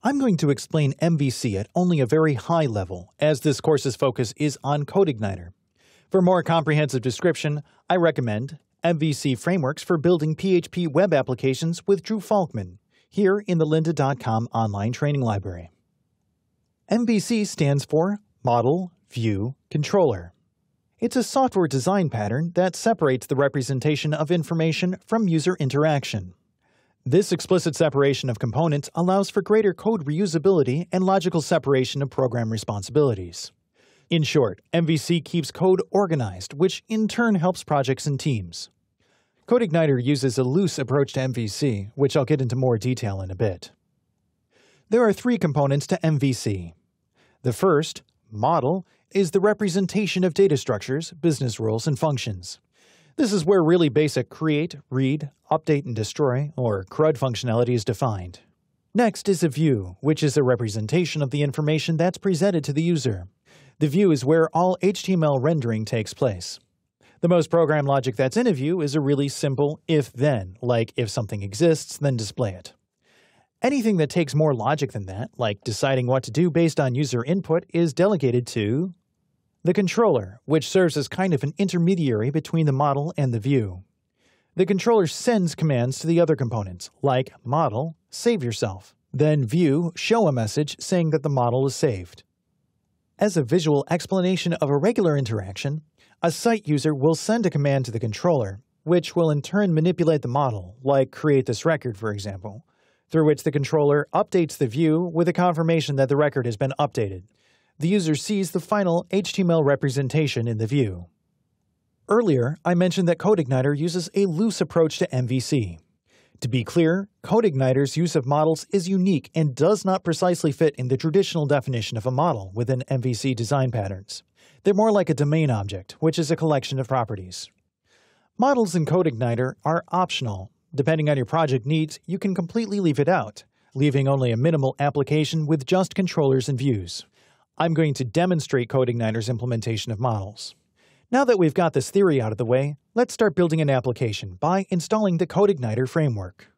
I'm going to explain MVC at only a very high level, as this course's focus is on CodeIgniter. For a more comprehensive description, I recommend MVC Frameworks for Building PHP Web Applications with Drew Falkman, here in the lynda.com online training library. MVC stands for Model, View, Controller. It's a software design pattern that separates the representation of information from user interaction. This explicit separation of components allows for greater code reusability and logical separation of program responsibilities. In short, MVC keeps code organized, which in turn helps projects and teams. CodeIgniter uses a loose approach to MVC, which I'll get into more detail in a bit. There are three components to MVC. The first, Model, is the representation of data structures, business rules, and functions. This is where really basic create, read, update, and destroy, or CRUD functionality is defined. Next is a view, which is a representation of the information that's presented to the user. The view is where all HTML rendering takes place. The most program logic that's in a view is a really simple if-then, like if something exists, then display it. Anything that takes more logic than that, like deciding what to do based on user input, is delegated to the controller, which serves as kind of an intermediary between the model and the view. The controller sends commands to the other components, like model, save yourself, then view, show a message saying that the model is saved. As a visual explanation of a regular interaction, a site user will send a command to the controller, which will in turn manipulate the model, like create this record, for example, through which the controller updates the view with a confirmation that the record has been updated. The user sees the final HTML representation in the view. Earlier, I mentioned that CodeIgniter uses a loose approach to MVC. To be clear, CodeIgniter's use of models is unique and does not precisely fit in the traditional definition of a model within MVC design patterns. They're more like a domain object, which is a collection of properties. Models in CodeIgniter are optional. Depending on your project needs, you can completely leave it out, leaving only a minimal application with just controllers and views. I'm going to demonstrate CodeIgniter's implementation of models. Now that we've got this theory out of the way, let's start building an application by installing the CodeIgniter framework.